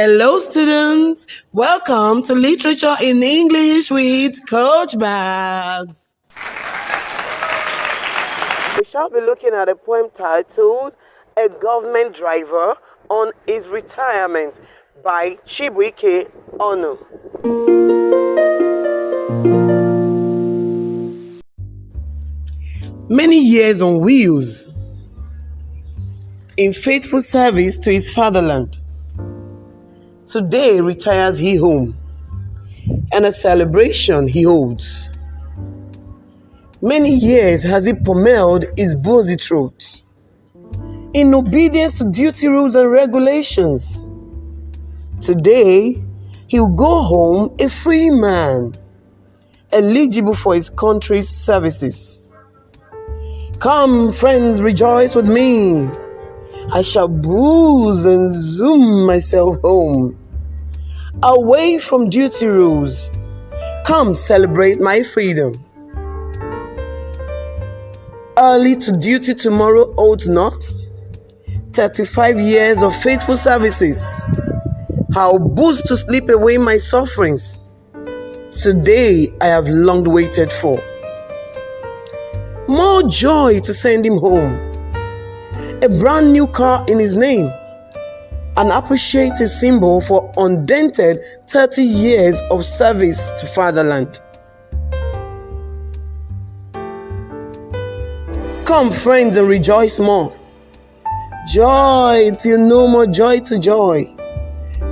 Hello, students. Welcome to Literature in English with Coach Bags. We shall be looking at a poem titled A Government Driver on His Retirement by Chibuike Onu. Many years on wheels, in faithful service to his fatherland. Today retires he home, and a celebration he holds. Many years has he pommeled his bossy throat, in obedience to duty rules and regulations. Today he'll go home a free man, eligible for his country's services. Come, friends, rejoice with me. I shall booze and zoom myself home, away from duty rules. Come celebrate my freedom. Early to duty tomorrow owed not. 35 years of faithful services. I'll booze to sleep away my sufferings. Today I have long waited for. More joy to send him home. A brand new car in his name. An appreciative symbol for undented 30 years of service to fatherland. Come, friends, and rejoice more. Joy till no more joy to joy.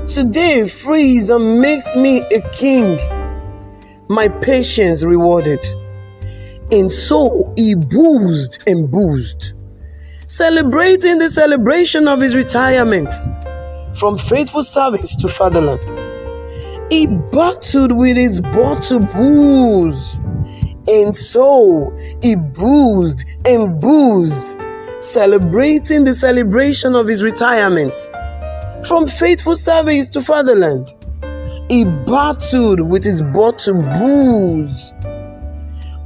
Today frees and makes me a king. My patience rewarded. And so he boozed and boozed, celebrating the celebration of his retirement from faithful service to fatherland. He battled with his bottle booze, and so he boozed and boozed, celebrating the celebration of his retirement from faithful service to fatherland. He battled with his bottle booze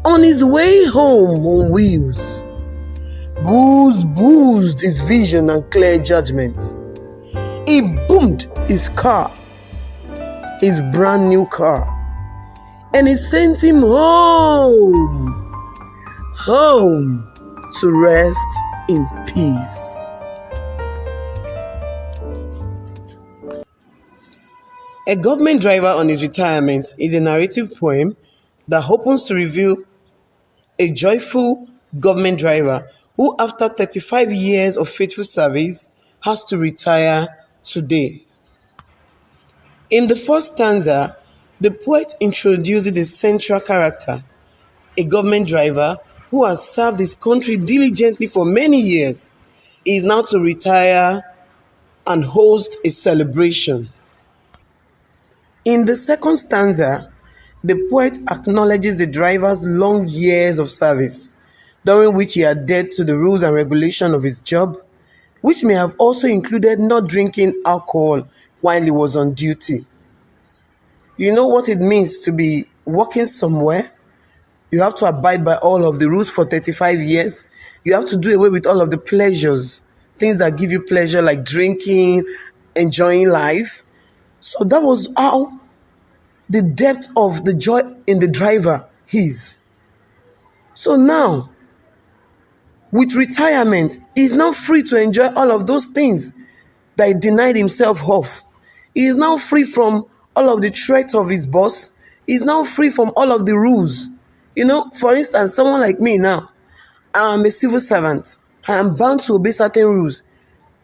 on his way home on wheels. Booze boozed his vision and clear judgment. He boomed his car, his brand new car, and he sent him home to rest in peace. A Government Driver on His Retirement is a narrative poem that hopes to reveal a joyful government driver who, after 35 years of faithful service, has to retire today. In the first stanza, the poet introduces the central character, a government driver who has served his country diligently for many years. He is now to retire and host a celebration. In the second stanza, the poet acknowledges the driver's long years of service, during which he adhered to the rules and regulations of his job, which may have also included not drinking alcohol while he was on duty. You know what it means to be working somewhere? You have to abide by all of the rules for 35 years. You have to do away with all of the pleasures, things that give you pleasure like drinking, enjoying life. So that was how the depth of the joy in the driver is. So now, with retirement, he is now free to enjoy all of those things that he denied himself of. He is now free from all of the threats of his boss. He is now free from all of the rules. You know, for instance, someone like me now, I am a civil servant. I am bound to obey certain rules.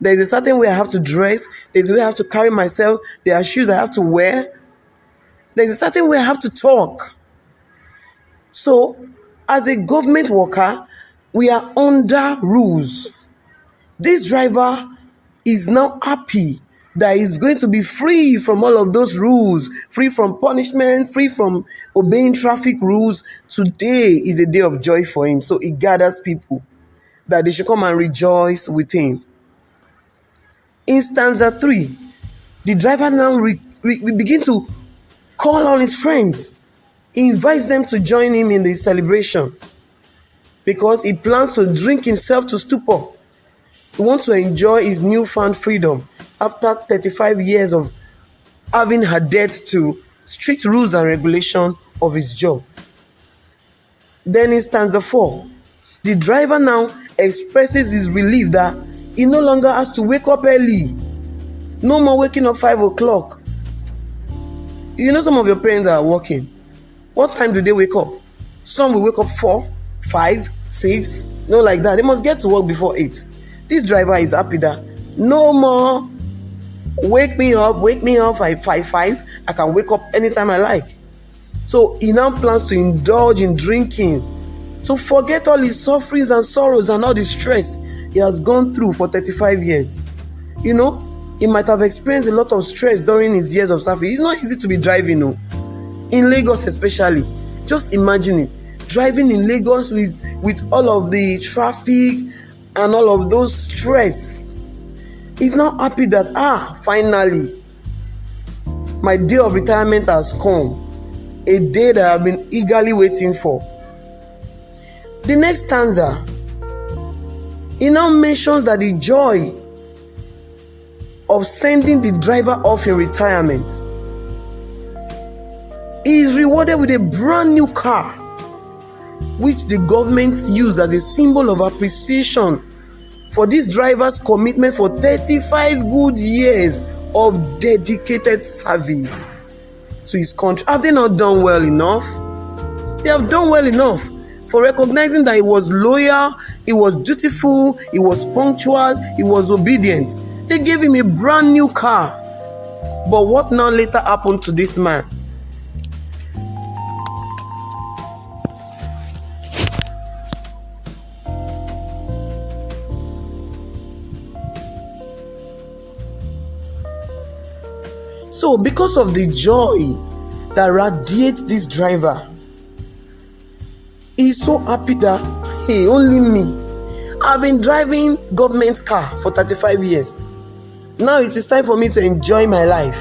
There is a certain way I have to dress. There is a way I have to carry myself. There are shoes I have to wear. There is a certain way I have to talk. So, as a government worker, we are under rules. This driver is now happy that he's going to be free from all of those rules, free from punishment, free from obeying traffic rules. Today is a day of joy for him. So he gathers people that they should come and rejoice with him. In stanza 3, the driver now we begin to call on his friends. He invites them to join him in the celebration because he plans to drink himself to stupor. He wants to enjoy his newfound freedom after 35 years of having adhered to strict rules and regulation of his job. Then in stanza 4, the driver now expresses his relief that he no longer has to wake up early. No more waking up 5 o'clock. You know, some of your parents are working. What time do they wake up? Some will wake up 4, 5, 6, no, like that. They must get to work before 8. This driver is happy that no more wake me up 5, 5, 5. I can wake up anytime I like. So he now plans to indulge in drinking, to forget all his sufferings and sorrows and all the stress he has gone through for 35 years. You know, he might have experienced a lot of stress during his years of service. It's not easy to be driving, no. In Lagos especially. Just imagine it. Driving in Lagos with all of the traffic and all of those stress. He's now happy that, finally, my day of retirement has come. A day that I've been eagerly waiting for. The next stanza, he now mentions that the joy of sending the driver off in retirement, he is rewarded with a brand new car, which the government used as a symbol of appreciation for this driver's commitment for 35 good years of dedicated service to his country. Have they not done well enough? They have done well enough for recognizing that he was loyal, he was dutiful, he was punctual, he was obedient. They gave him a brand new car. But what now later happened to this man? So because of the joy that radiates this driver, he's so happy that, hey, only me. I've been driving government car for 35 years. Now it is time for me to enjoy my life.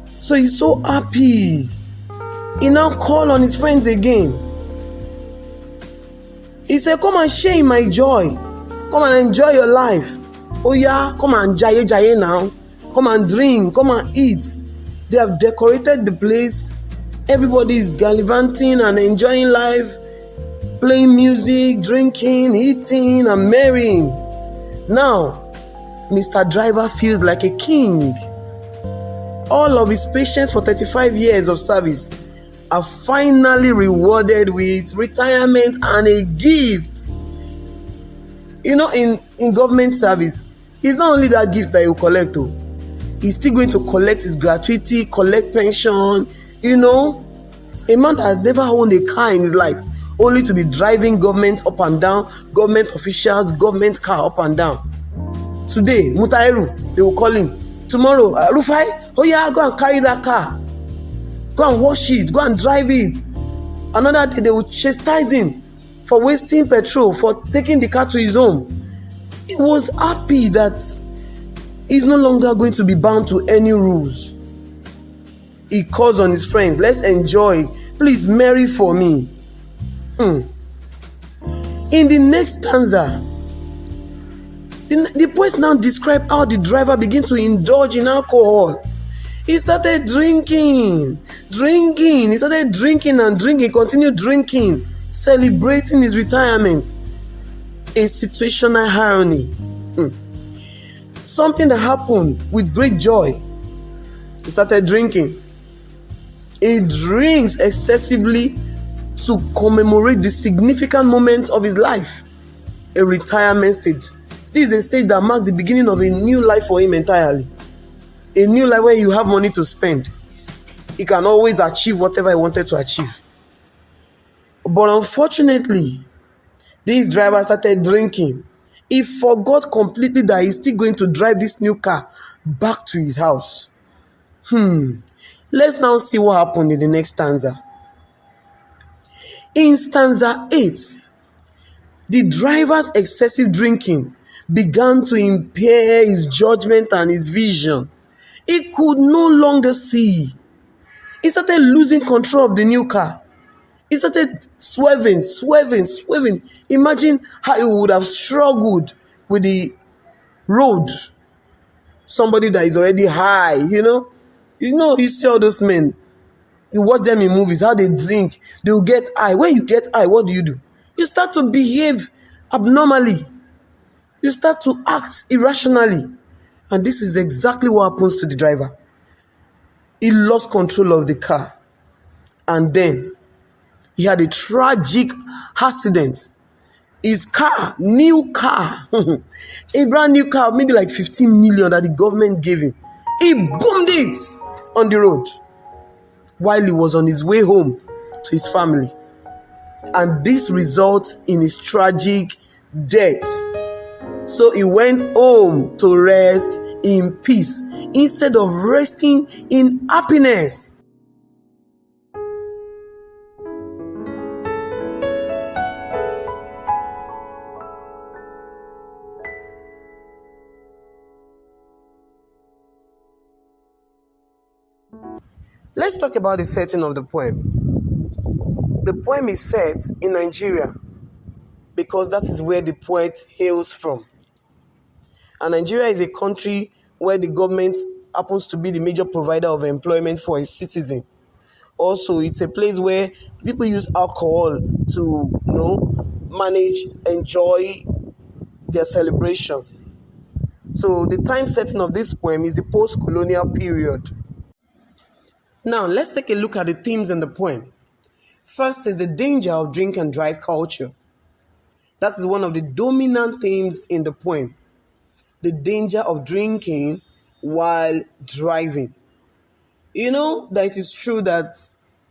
So he's so happy. He now called on his friends again. He said, come and share in my joy. Come and enjoy your life. Oh yeah, come and jaye now. Come and drink, come and eat. They have decorated the place. Everybody is gallivanting and enjoying life, playing music, drinking, eating, and marrying. Now, Mr. Driver feels like a king. All of his patience for 35 years of service are finally rewarded with retirement and a gift. You know, in government service, it's not only that gift that you collect, oh. He's still going to collect his gratuity, collect pension. You know, a man that has never owned a car in his life, only to be driving government up and down, government officials, government car up and down. Today, Mutairu, they will call him. Tomorrow, Rufai, oh yeah, go and carry that car. Go and wash it, go and drive it. Another day, they will chastise him for wasting petrol, for taking the car to his home. He was happy that he's no longer going to be bound to any rules. He calls on his friends, let's enjoy. Please marry for me. In the next stanza, the poet now describes how the driver began to indulge in alcohol. He started drinking. He started drinking and drinking, continued drinking, celebrating his retirement. A situational irony. Something that happened with great joy. He started drinking. He drinks excessively to commemorate the significant moment of his life, a retirement stage. This is a stage that marks the beginning of a new life for him entirely. A new life where you have money to spend. He can always achieve whatever he wanted to achieve. But unfortunately, this driver started drinking. He forgot completely that he's still going to drive this new car back to his house. Let's now see what happened in the next stanza. In stanza 8, the driver's excessive drinking began to impair his judgment and his vision. He could no longer see. He started losing control of the new car. He started swerving. Imagine how he would have struggled with the road. somebody that is already high, you see all those men. You watch them in movies, how they drink, they will get high. When you get high, what do? You start to behave abnormally. You start to act irrationally. And this is exactly what happens to the driver. He lost control of the car. And then he had a tragic accident. His car, new car, a brand new car, maybe like 15 million that the government gave him. He boomed it on the road while he was on his way home to his family. And this results in his tragic death. So he went home to rest in peace instead of resting in happiness. Let's talk about the setting of the poem. The poem is set in Nigeria because that is where the poet hails from. And Nigeria is a country where the government happens to be the major provider of employment for its citizens. Also, it's a place where people use alcohol to, manage, enjoy their celebration. So the time setting of this poem is the post-colonial period. Now, let's take a look at the themes in the poem. First is the danger of drink and drive culture. That is one of the dominant themes in the poem. The danger of drinking while driving. You know that it is true that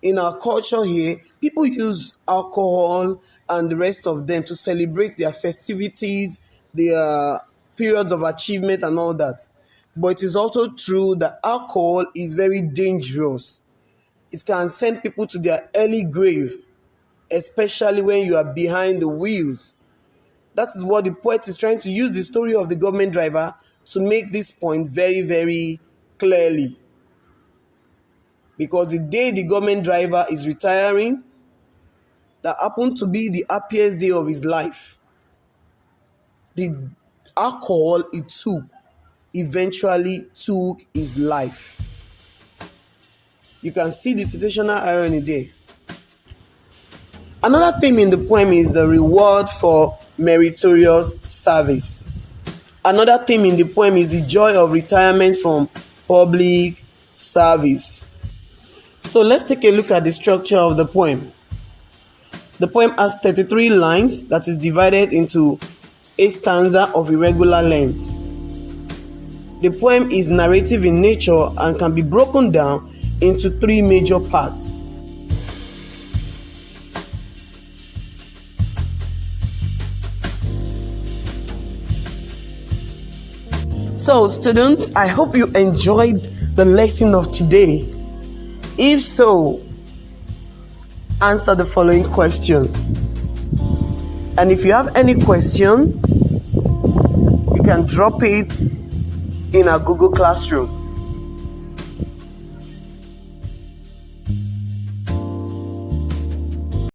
in our culture here, people use alcohol and the rest of them to celebrate their festivities, their periods of achievement and all that. But it is also true that alcohol is very dangerous. It can send people to their early grave, especially when you are behind the wheels. That is what the poet is trying to use the story of the government driver to make this point very, very clearly. Because the day the government driver is retiring, that happened to be the happiest day of his life. The alcohol he took eventually took his life. You can see the situational irony there. Another theme in the poem is the reward for meritorious service. Another theme in the poem is the joy of retirement from public service. So let's take a look at the structure of the poem. The poem has 33 lines that is divided into a stanza of irregular length. The poem is narrative in nature and can be broken down into 3 major parts. So students, I hope you enjoyed the lesson of today. If so, answer the following questions. And if you have any question, you can drop it in our Google Classroom.